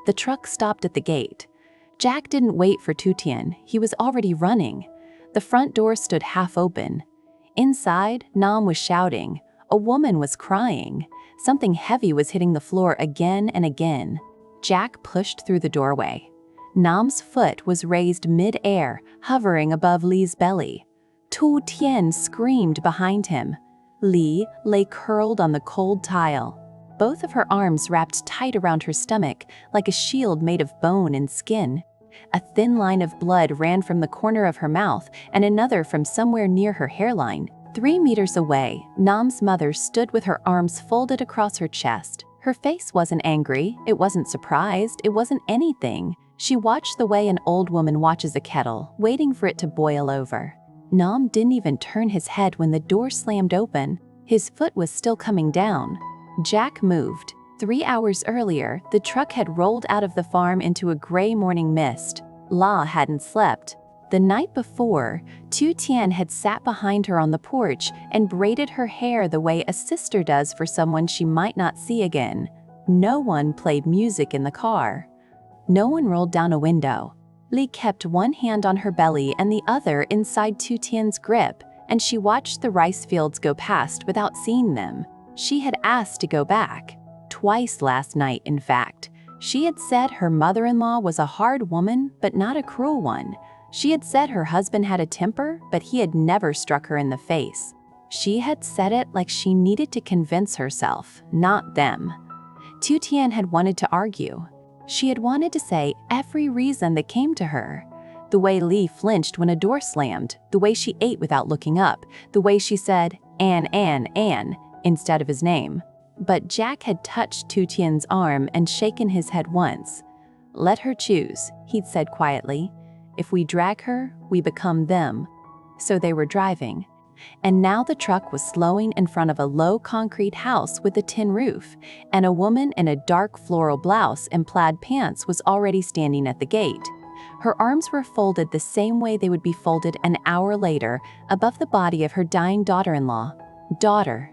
The truck stopped at the gate. Jack didn't wait for Tu Tien, he was already running. The front door stood half open. Inside, Nam was shouting. A woman was crying. Something heavy was hitting the floor again and again. Jack pushed through the doorway. Nam's foot was raised mid-air, hovering above Ly's belly. Tu Tien screamed behind him. Ly lay curled on the cold tile. Both of her arms wrapped tight around her stomach, like a shield made of bone and skin. A thin line of blood ran from the corner of her mouth and another from somewhere near her hairline. 3 meters away, Nam's mother stood with her arms folded across her chest. Her face wasn't angry, it wasn't surprised, it wasn't anything. She watched the way an old woman watches a kettle, waiting for it to boil over. Nam didn't even turn his head when the door slammed open. His foot was still coming down. Jack moved. 3 hours earlier, the truck had rolled out of the farm into a gray morning mist. Ly hadn't slept. The night before, Tu Tien had sat behind her on the porch and braided her hair the way a sister does for someone she might not see again. No one played music in the car. No one rolled down a window. Ly kept one hand on her belly and the other inside Tu Tien's grip, and she watched the rice fields go past without seeing them. She had asked to go back. Twice last night, in fact. She had said her mother-in-law was a hard woman, but not a cruel one. She had said her husband had a temper, but he had never struck her in the face. She had said it like she needed to convince herself, not them. Tu Tien had wanted to argue. She had wanted to say every reason that came to her. The way Ly flinched when a door slammed, the way she ate without looking up, the way she said, Ann, instead of his name. But Jack had touched Tu Tien's arm and shaken his head once. Let her choose, he'd said quietly. If we drag her, we become them. So they were driving. And now the truck was slowing in front of a low concrete house with a tin roof, and a woman in a dark floral blouse and plaid pants was already standing at the gate. Her arms were folded the same way they would be folded an hour later, above the body of her dying daughter-in-law. Daughter.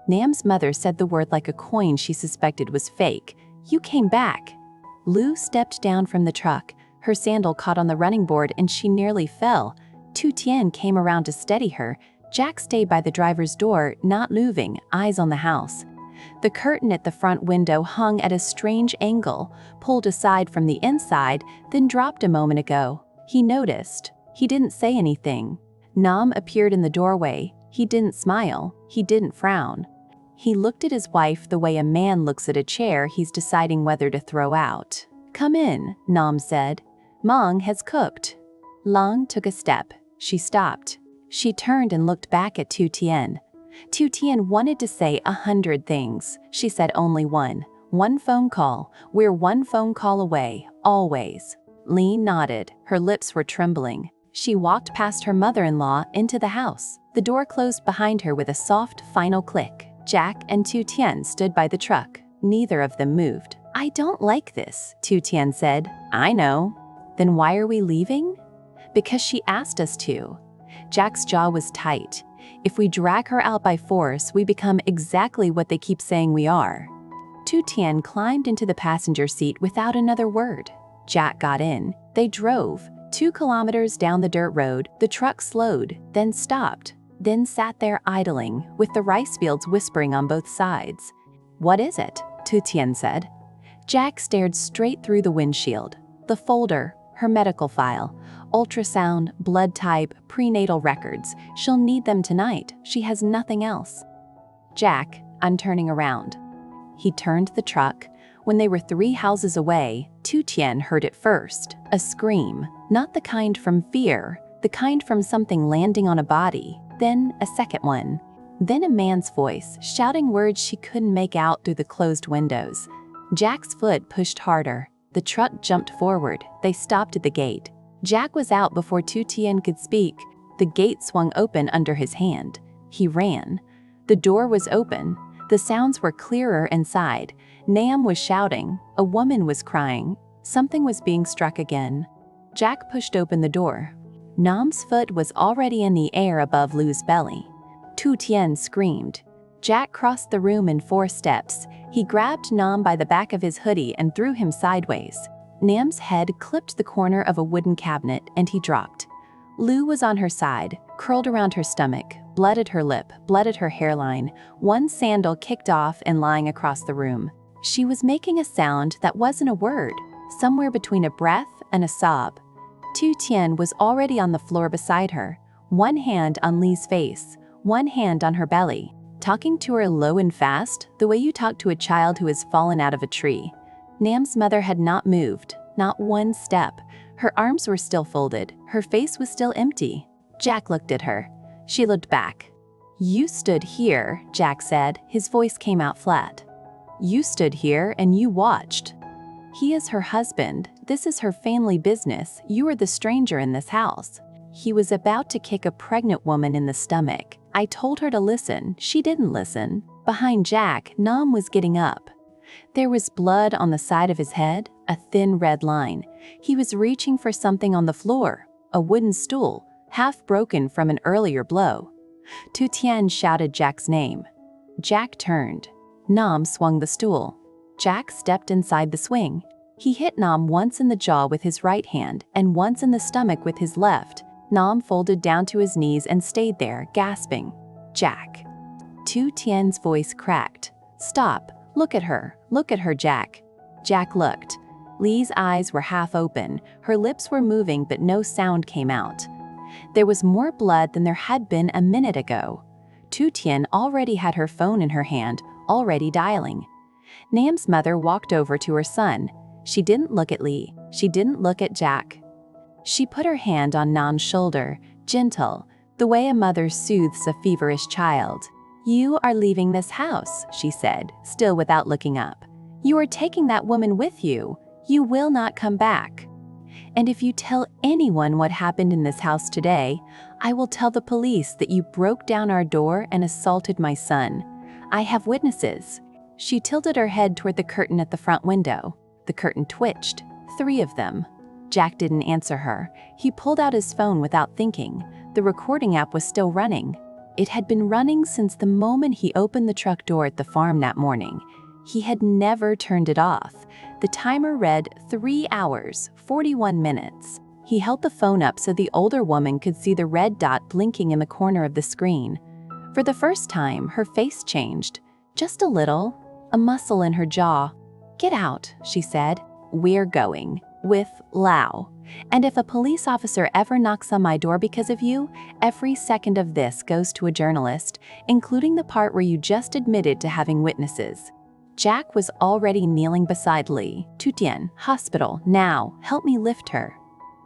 Nam's mother said the word like a coin she suspected was fake. You came back. Lou stepped down from the truck. Her sandal caught on the running board and she nearly fell. Tu Tien came around to steady her. Jack stayed by the driver's door, not moving, eyes on the house. The curtain at the front window hung at a strange angle, pulled aside from the inside, then dropped a moment ago. He noticed. He didn't say anything. Nam appeared in the doorway. He didn't smile. He didn't frown. He looked at his wife the way a man looks at a chair he's deciding whether to throw out. Come in, Nam said. Mong has cooked. Lang took a step. She stopped. She turned and looked back at Tu Tien. Tu Tien wanted to say 100 things. She said only one. One phone call. We're one phone call away, always. Ly nodded. Her lips were trembling. She walked past her mother-in-law into the house. The door closed behind her with a soft, final click. Jack and Tu Tien stood by the truck. Neither of them moved. I don't like this, Tu Tien said. I know. Then why are we leaving? Because she asked us to. Jack's jaw was tight. If we drag her out by force, we become exactly what they keep saying we are. Tu Tien climbed into the passenger seat without another word. Jack got in. They drove. 2 kilometers down the dirt road, the truck slowed, then stopped, then sat there idling, with the rice fields whispering on both sides. What is it? Tu Tien said. Jack stared straight through the windshield. The folder, her medical file, ultrasound, blood type, prenatal records. She'll need them tonight. She has nothing else. Jack, I'm turning around. He turned the truck. When they were 3 houses away, Tu Tien heard it first, a scream, not the kind from fear, the kind from something landing on a body, then a second one. Then a man's voice, shouting words she couldn't make out through the closed windows. Jack's foot pushed harder. The truck jumped forward. They stopped at the gate. Jack was out before Tu Tien could speak. The gate swung open under his hand. He ran. The door was open. The sounds were clearer inside. Nam was shouting. A woman was crying. Something was being struck again. Jack pushed open the door. Nam's foot was already in the air above Lu's belly. Tu Tien screamed. Jack crossed the room in 4 steps. He grabbed Nam by the back of his hoodie and threw him sideways. Nam's head clipped the corner of a wooden cabinet and he dropped. Lou was on her side, curled around her stomach, blood at her lip, blood at her hairline, one sandal kicked off and lying across the room. She was making a sound that wasn't a word, somewhere between a breath and a sob. Tu Tien was already on the floor beside her, one hand on Ly's face, one hand on her belly, talking to her low and fast, the way you talk to a child who has fallen out of a tree. Nam's mother had not moved, not one step. Her arms were still folded, her face was still empty. Jack looked at her. She looked back. "You stood here," Jack said. His voice came out flat. "You stood here and you watched. He is her husband. This is her family business. You are the stranger in this house." He was about to kick a pregnant woman in the stomach. I told her to listen. She didn't listen. Behind Jack, Nam was getting up. There was blood on the side of his head, a thin red line. He was reaching for something on the floor, a wooden stool, half broken from an earlier blow. Tu Tien shouted Jack's name. Jack turned. Nam swung the stool. Jack stepped inside the swing. He hit Nam once in the jaw with his right hand and once in the stomach with his left. Nam folded down to his knees and stayed there, gasping. "Jack." Tu Tien's voice cracked. "Stop. Look at her, Jack." Jack looked. Ly's eyes were half open, her lips were moving but no sound came out. There was more blood than there had been a minute ago. Tu Tien already had her phone in her hand, already dialing. Nam's mother walked over to her son. She didn't look at Ly, she didn't look at Jack. She put her hand on Nam's shoulder, gentle, the way a mother soothes a feverish child. "You are leaving this house," she said, still without looking up. "You are taking that woman with you. You will not come back. And if you tell anyone what happened in this house today, I will tell the police that you broke down our door and assaulted my son. I have witnesses." She tilted her head toward the curtain at the front window. The curtain twitched, 3 of them. Jack didn't answer her. He pulled out his phone without thinking. The recording app was still running. It had been running since the moment he opened the truck door at the farm that morning. He had never turned it off. The timer read 3 hours, 41 minutes. He held the phone up so the older woman could see the red dot blinking in the corner of the screen. For the first time, her face changed. Just a little, a muscle in her jaw. "Get out," she said. "We're going. With Lau. And if a police officer ever knocks on my door because of you, every second of this goes to a journalist, including the part where you just admitted to having witnesses." Jack was already kneeling beside Ly. "Tu Tien, hospital, now, help me lift her."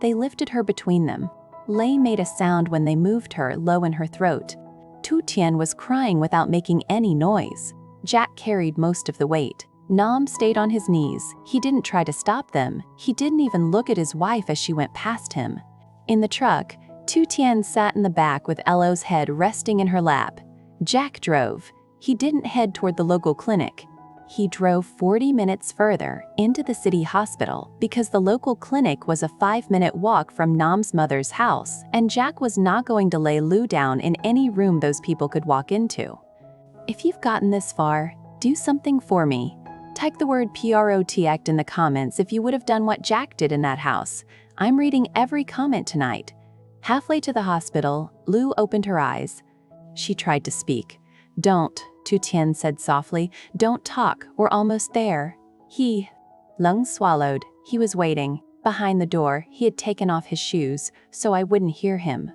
They lifted her between them. Ly made a sound when they moved her, low in her throat. Tu Tien was crying without making any noise. Jack carried most of the weight. Nam stayed on his knees. He didn't try to stop them. He didn't even look at his wife as she went past him. In the truck, Tu Tien sat in the back with Elo's head resting in her lap. Jack drove. He didn't head toward the local clinic. He drove 40 minutes further, into the city hospital, because the local clinic was a 5-minute walk from Nam's mother's house, and Jack was not going to lay Lou down in any room those people could walk into. If you've gotten this far, do something for me. Type the word PROTECT in the comments if you would have done what Jack did in that house. I'm reading every comment tonight. Halfway to the hospital, Lou opened her eyes. She tried to speak. "Don't," Tu Tien said softly. "Don't talk, we're almost there." Lung swallowed. He was waiting. Behind the door, he had taken off his shoes, so I wouldn't hear him.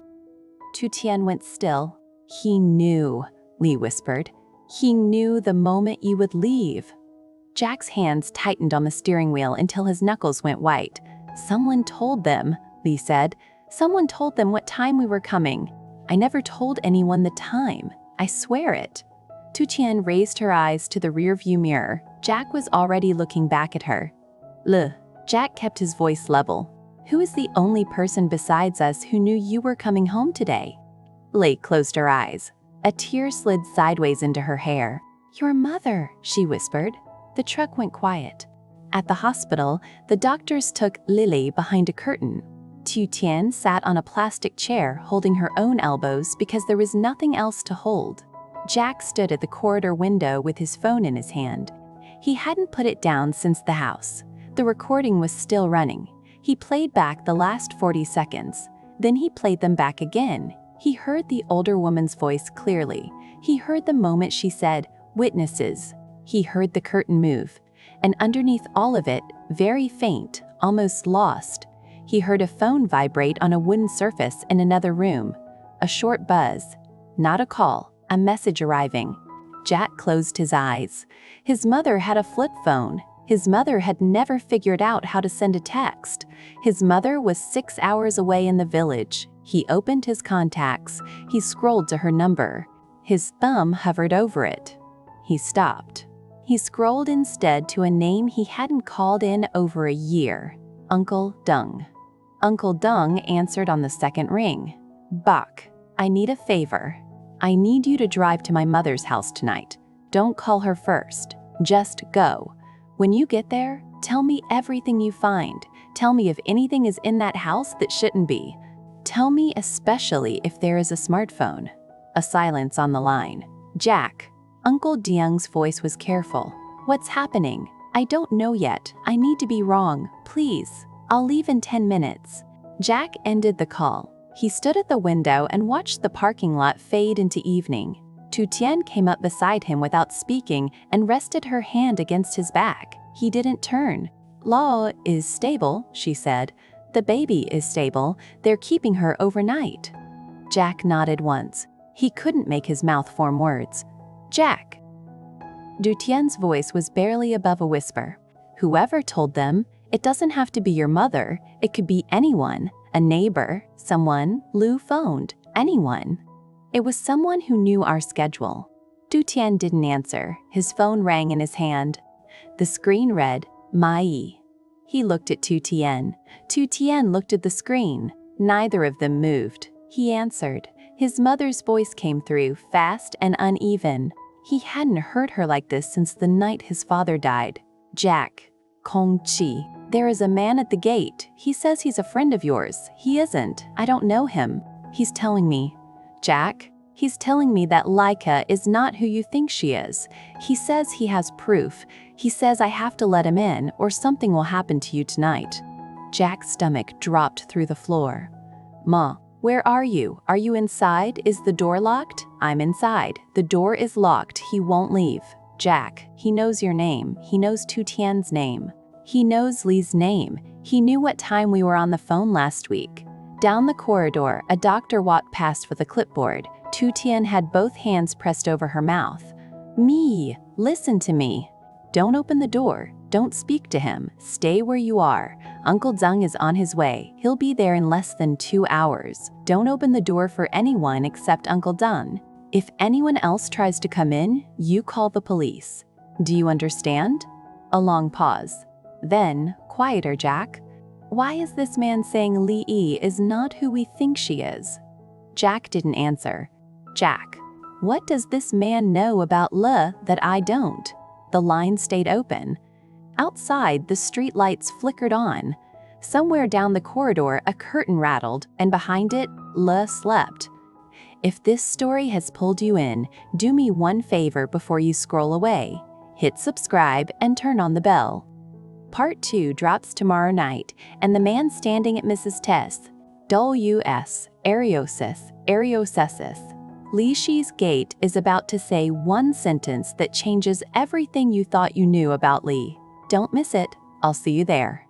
Tu Tien went still. "He knew," Ly whispered. "He knew the moment you would leave." Jack's hands tightened on the steering wheel until his knuckles went white. "Someone told them," Ly said. "Someone told them what time we were coming. I never told anyone the time. I swear it." Tu Tien raised her eyes to the rearview mirror. Jack was already looking back at her. Jack kept his voice level. "Who is the only person besides us who knew you were coming home today?" Ly closed her eyes. A tear slid sideways into her hair. "Your mother," she whispered. The truck went quiet. At the hospital, the doctors took Lily behind a curtain. Tu Tien sat on a plastic chair holding her own elbows because there was nothing else to hold. Jack stood at the corridor window with his phone in his hand. He hadn't put it down since the house. The recording was still running. He played back the last 40 seconds. Then he played them back again. He heard the older woman's voice clearly. He heard the moment she said, "Witnesses." He heard the curtain move. And underneath all of it, very faint, almost lost, he heard a phone vibrate on a wooden surface in another room. A short buzz. Not a call, a message arriving. Jack closed his eyes. His mother had a flip phone. His mother had never figured out how to send a text. His mother was 6 hours away in the village. He opened his contacts. He scrolled to her number. His thumb hovered over it. He stopped. He scrolled instead to a name he hadn't called in over a year. Uncle Dung. Uncle Dung answered on the second ring. "Bok, I need a favor. I need you to drive to my mother's house tonight. Don't call her first. Just go. When you get there, tell me everything you find. Tell me if anything is in that house that shouldn't be. Tell me especially if there is a smartphone." A silence on the line. "Jack." Uncle Dieng's voice was careful. "What's happening? I don't know yet. I need to be wrong. Please. I'll leave in 10 minutes. Jack ended the call. He stood at the window and watched the parking lot fade into evening. Tu Tien came up beside him without speaking and rested her hand against his back. He didn't turn. "Law is stable," she said. "The baby is stable. They're keeping her overnight." Jack nodded once. He couldn't make his mouth form words. "Jack." Tu Tien's voice was barely above a whisper. "Whoever told them, it doesn't have to be your mother. It could be anyone. A neighbor, someone Lu phoned, anyone. It was someone who knew our schedule." Tu Tien didn't answer. His phone rang in his hand. The screen read, "Mai." He looked at Tu Tien. Tu Tien looked at the screen. Neither of them moved. He answered. His mother's voice came through, fast and uneven. He hadn't heard her like this since the night his father died. "Jack. Kong Chi. There is a man at the gate. He says he's a friend of yours. He isn't. I don't know him. He's telling me." "Jack?" "He's telling me that Lyca is not who you think she is. He says he has proof. He says I have to let him in or something will happen to you tonight." Jack's stomach dropped through the floor. "Ma, where are you? Are you inside? Is the door locked?" "I'm inside. The door is locked. He won't leave." "Jack, he knows your name. He knows Tu Tien's name. He knows Ly's name. He knew what time we were on the phone last week." Down the corridor, a doctor walked past with a clipboard. Tu Tien had both hands pressed over her mouth. "Me, listen to me. Don't open the door. Don't speak to him. Stay where you are. Uncle Dung is on his way. He'll be there in less than 2 hours. Don't open the door for anyone except Uncle Dung. If anyone else tries to come in, you call the police. Do you understand?" A long pause. Then, "Quieter, Jack. Why is this man saying Ly is not who we think she is?" Jack didn't answer. "Jack, what does this man know about Ly that I don't?" The line stayed open. Outside, the street lights flickered on. Somewhere down the corridor, a curtain rattled, and behind it, Ly slept. If this story has pulled you in, do me one favor before you scroll away. Hit subscribe and turn on the bell. Part 2 drops tomorrow night, and the man standing at Mrs. Tess, Dulus, Ariosis. Ly Shi's gate is about to say one sentence that changes everything you thought you knew about Ly. Don't miss it. I'll see you there.